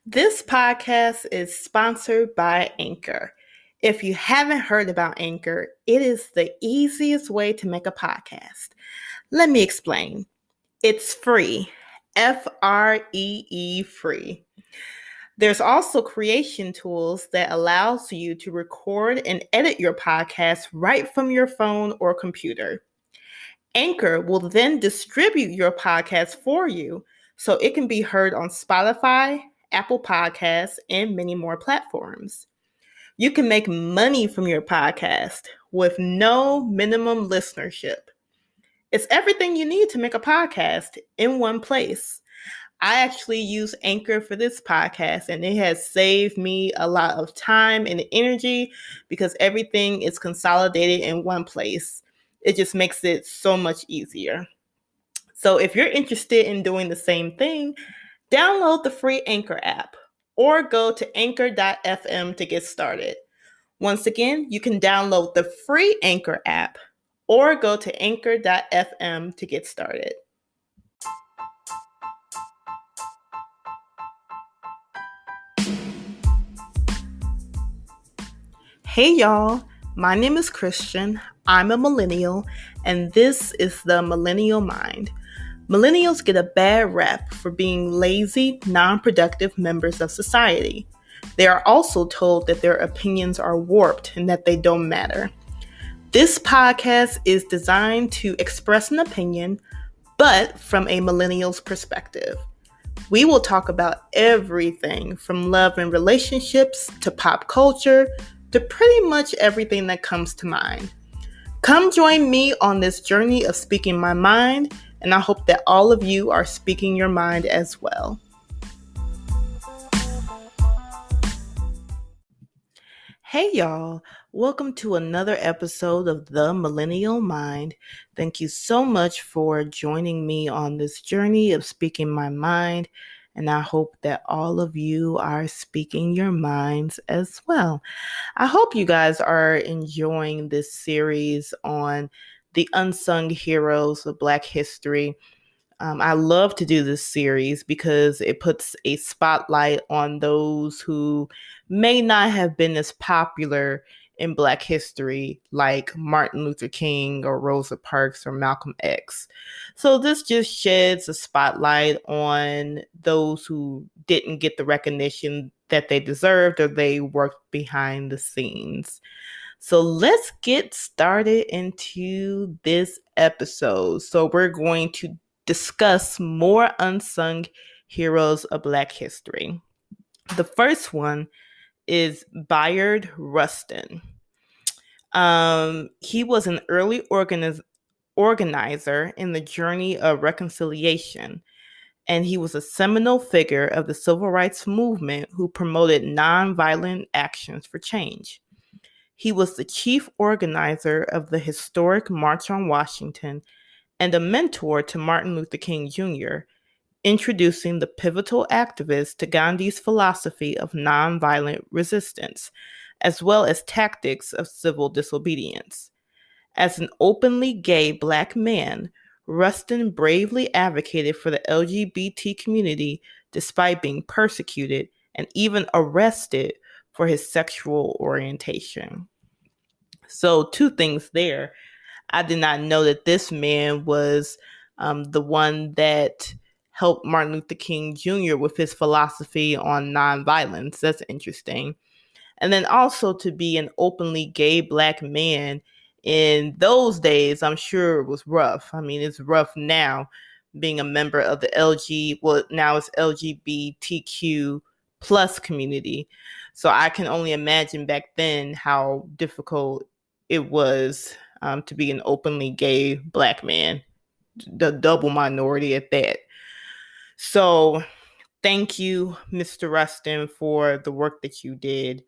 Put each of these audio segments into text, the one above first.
This podcast is sponsored by Anchor. If you haven't heard about Anchor, it is the easiest way to make a podcast. Let me explain. It's free. Free free. There's also creation tools that allows you to record and edit your podcast right from your phone or computer. Anchor will then distribute your podcast for you so it can be heard on Spotify, Apple Podcasts, and many more platforms. You can make money from your podcast with no minimum listenership. It's everything you need to make a podcast in one place. I actually use Anchor for this podcast, and it has saved me a lot of time and energy because everything is consolidated in one place. It just makes it so much easier. So if you're interested in doing the same thing, download the free Anchor app or go to anchor.fm to get started. Once again, you can download the free Anchor app or go to anchor.fm to get started. Hey y'all, my name is Christian. I'm a millennial, and this is the Millennial Mind. Millennials get a bad rap for being lazy, non-productive members of society. They are also told that their opinions are warped and that they don't matter. This podcast is designed to express an opinion, but from a millennial's perspective. We will talk about everything from love and relationships to pop culture to pretty much everything that comes to mind. Come join me on this journey of speaking my mind, and I hope that all of you are speaking your mind as well. Hey y'all, welcome to another episode of the Millennial Mind. Thank you so much for joining me on this journey of speaking my mind, and I hope that all of you are speaking your minds as well. I hope you guys are enjoying this series on the unsung heroes of Black history. I love to do this series because it puts a spotlight on those who may not have been as popular in Black history, like Martin Luther King or Rosa Parks or Malcolm X. So this just sheds a spotlight on those who didn't get the recognition that they deserved or they worked behind the scenes. So let's get started into this episode. So we're going to discuss more unsung heroes of Black history. The first one is Bayard Rustin. He was an early organizer in the journey of reconciliation, and he was a seminal figure of the civil rights movement who promoted nonviolent actions for change. He was the chief organizer of the historic March on Washington and a mentor to Martin Luther King Jr., introducing the pivotal activist to Gandhi's philosophy of nonviolent resistance, as well as tactics of civil disobedience. As an openly gay Black man, Rustin bravely advocated for the LGBT community despite being persecuted and even arrested for his sexual orientation. So, two things there. I did not know that this man was the one that helped Martin Luther King Jr. with his philosophy on nonviolence. That's interesting. And then also to be an openly gay Black man in those days, I'm sure it was rough. I mean, it's rough now being a member of the now it's LGBTQ plus community. So I can only imagine back then how difficult it was to be an openly gay Black man, the double minority at that. So thank you, Mr. Rustin, for the work that you did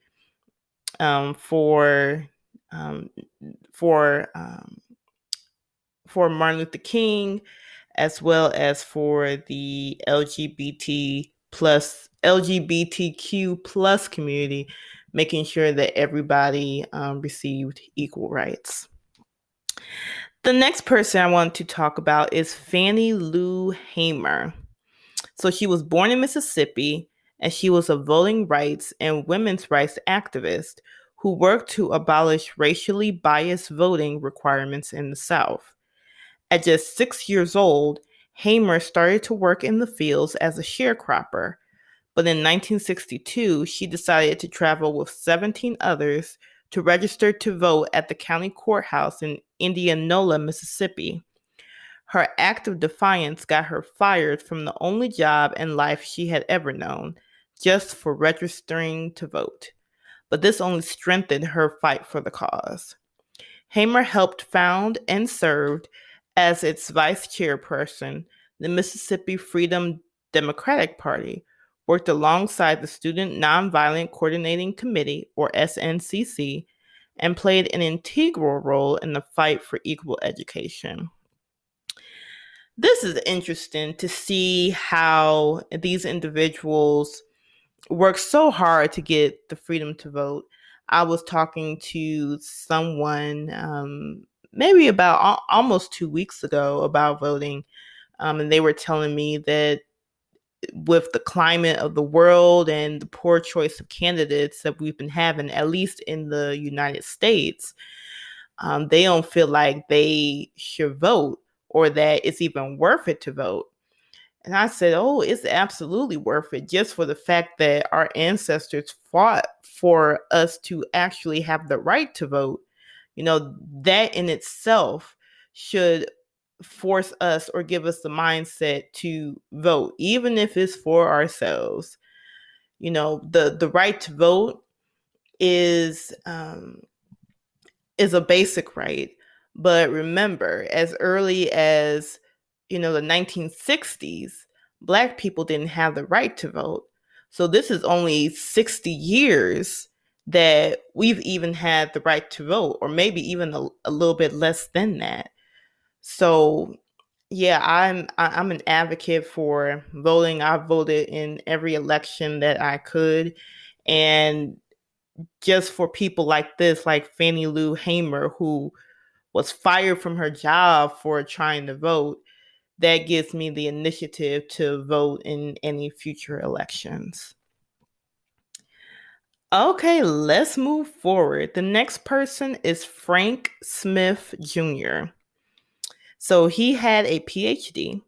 for Martin Luther King, as well as for the LGBTQ plus community, making sure that everybody received equal rights. The next person I want to talk about is Fannie Lou Hamer. So she was born in Mississippi and she was a voting rights and women's rights activist who worked to abolish racially biased voting requirements in the South. At just 6 years old, Hamer started to work in the fields as a sharecropper, but in 1962, she decided to travel with 17 others to register to vote at the county courthouse in Indianola, Mississippi. Her act of defiance got her fired from the only job in life she had ever known, just for registering to vote. But this only strengthened her fight for the cause. Hamer helped found and served as its vice chairperson the Mississippi Freedom Democratic Party, worked alongside the Student Nonviolent Coordinating Committee, or SNCC, and played an integral role in the fight for equal education. This is interesting to see how these individuals work so hard to get the freedom to vote. I was talking to someone maybe about almost 2 weeks ago about voting, and they were telling me that with the climate of the world and the poor choice of candidates that we've been having, at least in the United States, they don't feel like they should vote or that it's even worth it to vote. And I said, oh, it's absolutely worth it, just for the fact that our ancestors fought for us to actually have the right to vote. That in itself should force us or give us the mindset to vote, even if it's for ourselves. The right to vote is a basic right. But remember, as early as the 1960s, Black people didn't have the right to vote. So this is only 60 years that we've even had the right to vote, or maybe even a little bit less than that. So yeah, I'm an advocate for voting. I voted in every election that I could, and just for people like this, like Fannie Lou Hamer, who was fired from her job for trying to vote, that gives me the initiative to vote in any future elections. Okay, let's move forward. The next person is Frank Smith Jr. So he had a PhD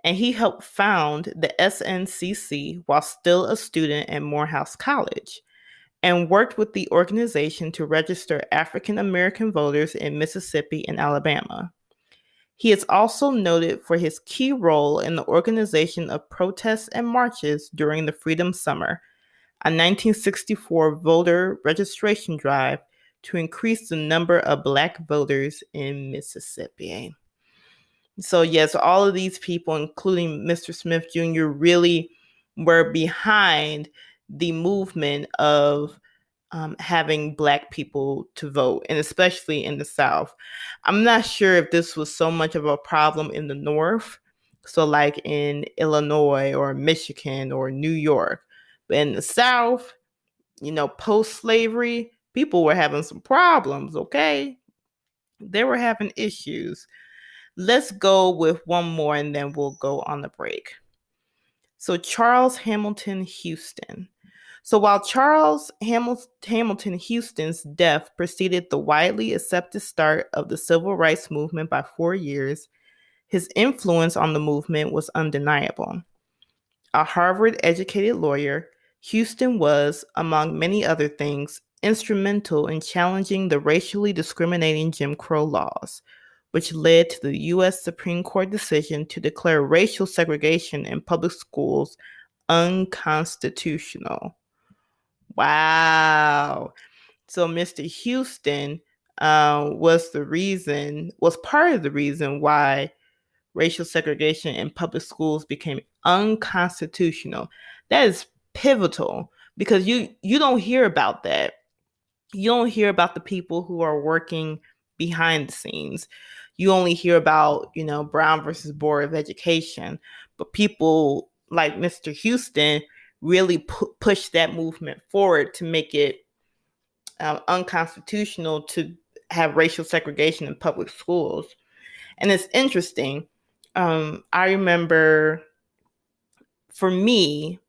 and he helped found the SNCC while still a student at Morehouse College and worked with the organization to register African American voters in Mississippi and Alabama. He is also noted for his key role in the organization of protests and marches during the Freedom Summer, a 1964 voter registration drive to increase the number of Black voters in Mississippi. So yes, all of these people, including Mr. Smith Jr., really were behind the movement of having Black people to vote, and especially in the South. I'm not sure if this was so much of a problem in the North, so like in Illinois or Michigan or New York, but in the South, post-slavery, people were having some problems, okay? They were having issues. Let's go with one more and then we'll go on the break. So Charles Hamilton Houston. So while Charles Hamilton Houston's death preceded the widely accepted start of the civil rights movement by 4 years, his influence on the movement was undeniable. A Harvard-educated lawyer, Houston was, among many other things, instrumental in challenging the racially discriminating Jim Crow laws, which led to the U.S. Supreme Court decision to declare racial segregation in public schools unconstitutional. Wow. So Mr. Houston was part of the reason why racial segregation in public schools became unconstitutional. That is pivotal because you don't hear about that. You don't hear about the people who are working behind the scenes. You only hear about, Brown versus Board of Education, but people like Mr. Houston really push that movement forward to make it unconstitutional to have racial segregation in public schools. And it's interesting. I remember for me,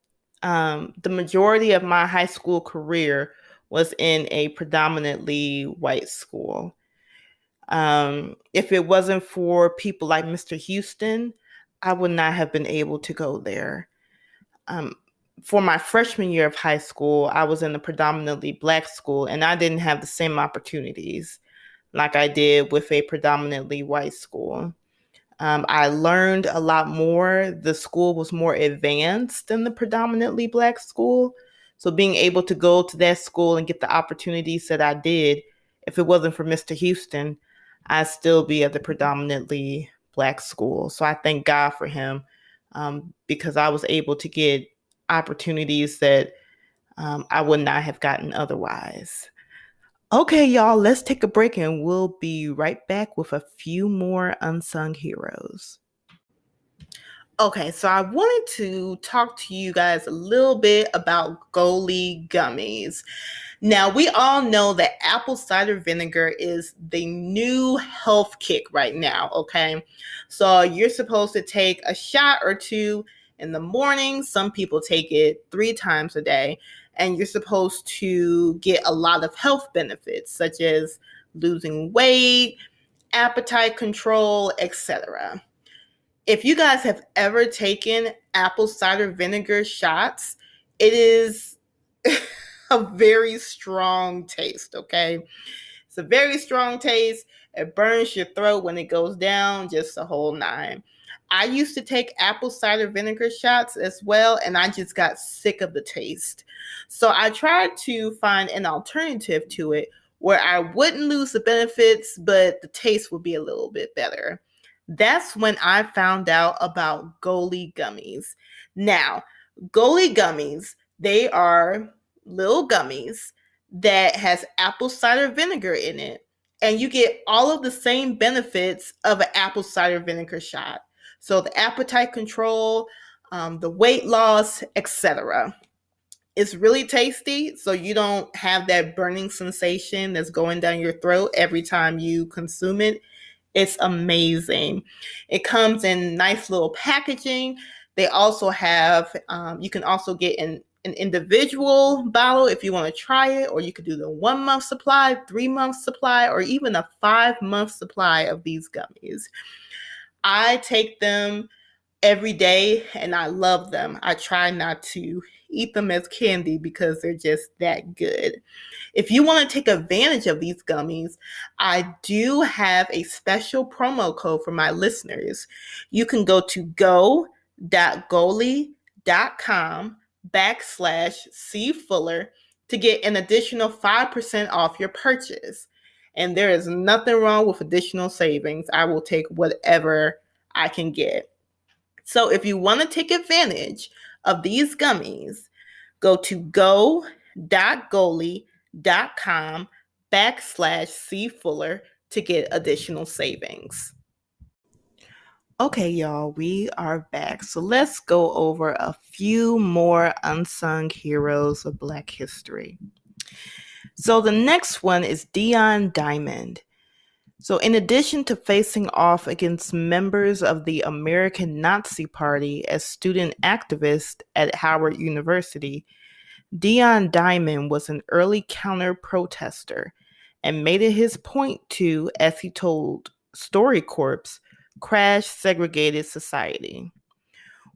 The majority of my high school career was in a predominantly white school. If it wasn't for people like Mr. Houston, I would not have been able to go there. Um, for my freshman year of high school, I was in a predominantly Black school, and I didn't have the same opportunities like I did with a predominantly white school. I learned a lot more. The school was more advanced than the predominantly Black school. So being able to go to that school and get the opportunities that I did, if it wasn't for Mr. Houston, I'd still be at the predominantly Black school. So I thank God for him, because I was able to get opportunities that I would not have gotten otherwise. Okay, y'all, let's take a break and we'll be right back with a few more unsung heroes. Okay, so I wanted to talk to you guys a little bit about Goli gummies. Now, we all know that apple cider vinegar is the new health kick right now, okay? So you're supposed to take a shot or two in the morning. Some people take it 3 times a day, and you're supposed to get a lot of health benefits, such as losing weight, appetite control, etc. If you guys have ever taken apple cider vinegar shots, it is a very strong taste, okay? It's a very strong taste. It burns your throat when it goes down, just a whole nine. I used to take apple cider vinegar shots as well, and I just got sick of the taste. So I tried to find an alternative to it where I wouldn't lose the benefits, but the taste would be a little bit better. That's when I found out about Goli gummies. Now, Goli gummies, they are little gummies that has apple cider vinegar in it, and you get all of the same benefits of an apple cider vinegar shot. So the appetite control, the weight loss, etc. It's really tasty, so you don't have that burning sensation that's going down your throat every time you consume it. It's amazing. It comes in nice little packaging. They also have, you can also get an individual bottle if you want to try it, or you could do the 1 month supply, 3 month supply, or even a 5 month supply of these gummies. I take them every day and I love them. I try not to eat them as candy because they're just that good. If you want to take advantage of these gummies, I do have a special promo code for my listeners. You can go to go.goli.com/cfuller to get an additional 5% off your purchase. And there is nothing wrong with additional savings. I will take whatever I can get. So if you want to take advantage of these gummies, go to go.goli.com/cfuller to get additional savings. Okay, y'all, we are back. So let's go over a few more unsung heroes of Black history. So the next one is Dion Diamond. So in addition to facing off against members of the American Nazi Party as student activist at Howard University, Dion Diamond was an early counter-protester and made it his point to, as he told StoryCorps, crash segregated society.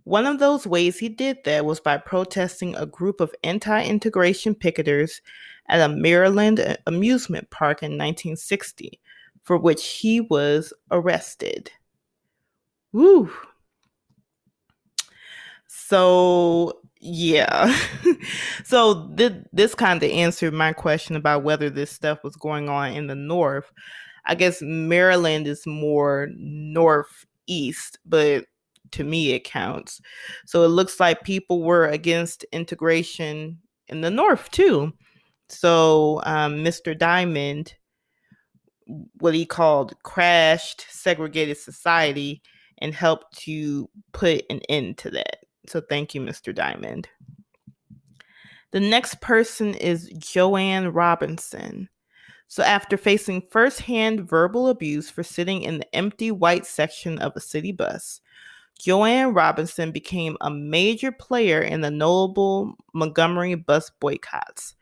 One of those ways he did that was by protesting a group of anti-integration picketers at a Maryland amusement park in 1960, for which he was arrested. Woo! So, yeah. So this kind of answered my question about whether this stuff was going on in the North. I guess Maryland is more northeast, but to me it counts. So it looks like people were against integration in the North too. So Mr. Diamond, what he called crashed segregated society and helped to put an end to that. So thank you, Mr. Diamond. The next person is Joanne Robinson. So after facing firsthand verbal abuse for sitting in the empty white section of a city bus, Joanne Robinson became a major player in the notable Montgomery bus boycotts.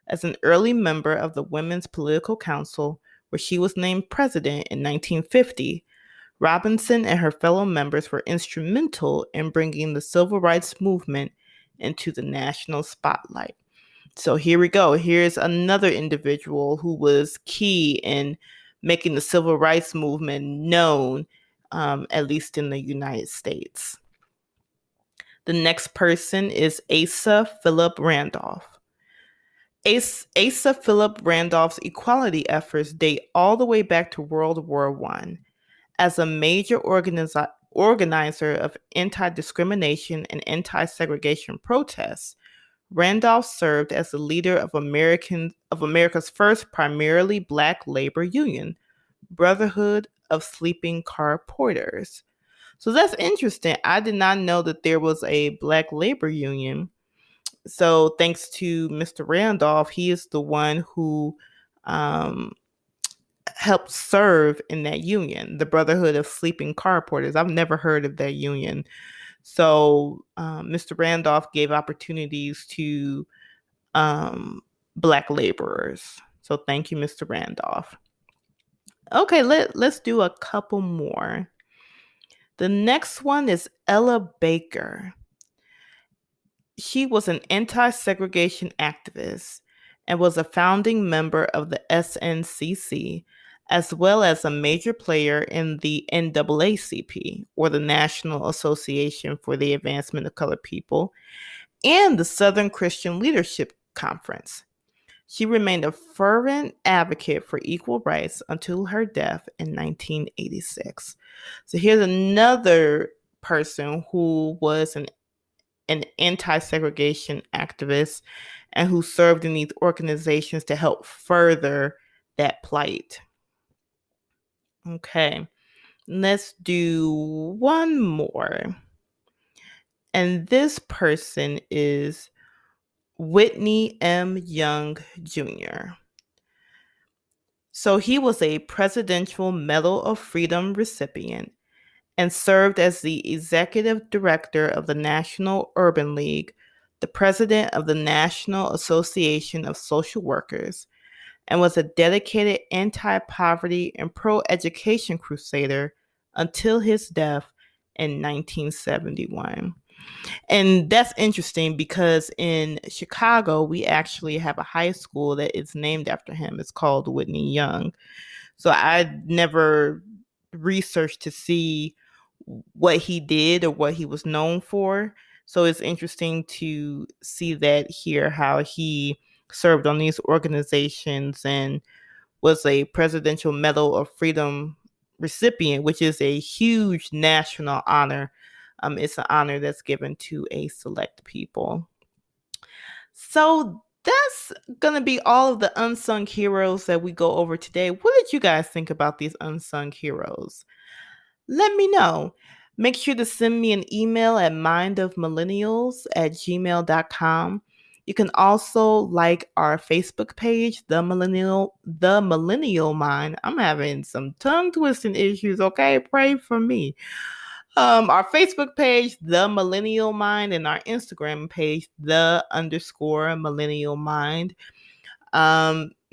As an early member of the Women's Political Council, where she was named president in 1950, Robinson and her fellow members were instrumental in bringing the civil rights movement into the national spotlight. So here we go. Here's another individual who was key in making the civil rights movement known, at least in the United States. The next person is Asa Philip Randolph. Asa Philip Randolph's equality efforts date all the way back to World War I. As a major organizer of anti-discrimination and anti-segregation protests, Randolph served as the leader of America's first primarily Black labor union, Brotherhood of Sleeping Car Porters. So that's interesting. I did not know that there was a Black labor union. So thanks to Mr. Randolph, he is the one who helped serve in that union, the Brotherhood of Sleeping Car Porters. I've never heard of that union. So Mr. Randolph gave opportunities to Black laborers. So thank you, Mr. Randolph. Okay, let's do a couple more. The next one is Ella Baker. She was an anti-segregation activist and was a founding member of the SNCC, as well as a major player in the NAACP, or the National Association for the Advancement of Colored People, and the Southern Christian Leadership Conference. She remained a fervent advocate for equal rights until her death in 1986. So here's another person who was an anti-segregation activist and who served in these organizations to help further that plight. Okay, let's do one more. And this person is Whitney M Young Jr. So he was a Presidential Medal of Freedom recipient and served as the executive director of the National Urban League, the president of the National Association of Social Workers, and was a dedicated anti-poverty and pro-education crusader until his death in 1971. And that's interesting because in Chicago, we actually have a high school that is named after him. It's called Whitney Young. So I never researched to see what he did or what he was known for. So it's interesting to see that here, how he served on these organizations and was a Presidential Medal of Freedom recipient, which is a huge national honor. It's an honor that's given to a select people. So that's going to be all of the unsung heroes that we go over today. What did you guys think about these unsung heroes? Let me know. Make sure to send me an email at mindofmillennials@gmail.com. You can also like our Facebook page, The Millennial Mind. I'm having some tongue twisting issues, okay? Pray for me. Our Facebook page, The Millennial Mind, and our Instagram page, _Millennial Mind.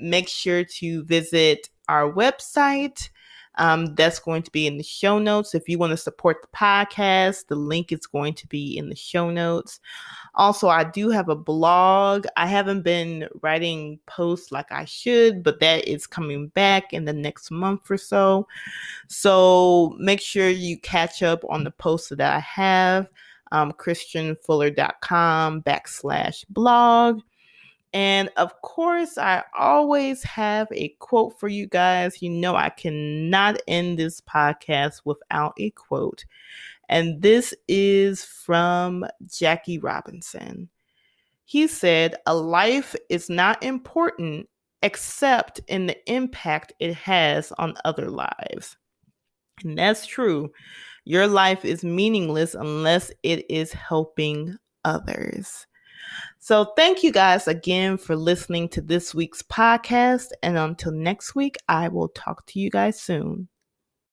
Make sure to visit our website. That's going to be in the show notes. If you want to support the podcast, the link is going to be in the show notes. Also, I do have a blog. I haven't been writing posts like I should, but that is coming back in the next month or so. So make sure you catch up on the posts that I have, christianfuller.com/blog. And of course, I always have a quote for you guys. You know, I cannot end this podcast without a quote. And this is from Jackie Robinson. He said, "A life is not important except in the impact it has on other lives." And that's true. Your life is meaningless unless it is helping others. So thank you guys again for listening to this week's podcast. And until next week, I will talk to you guys soon.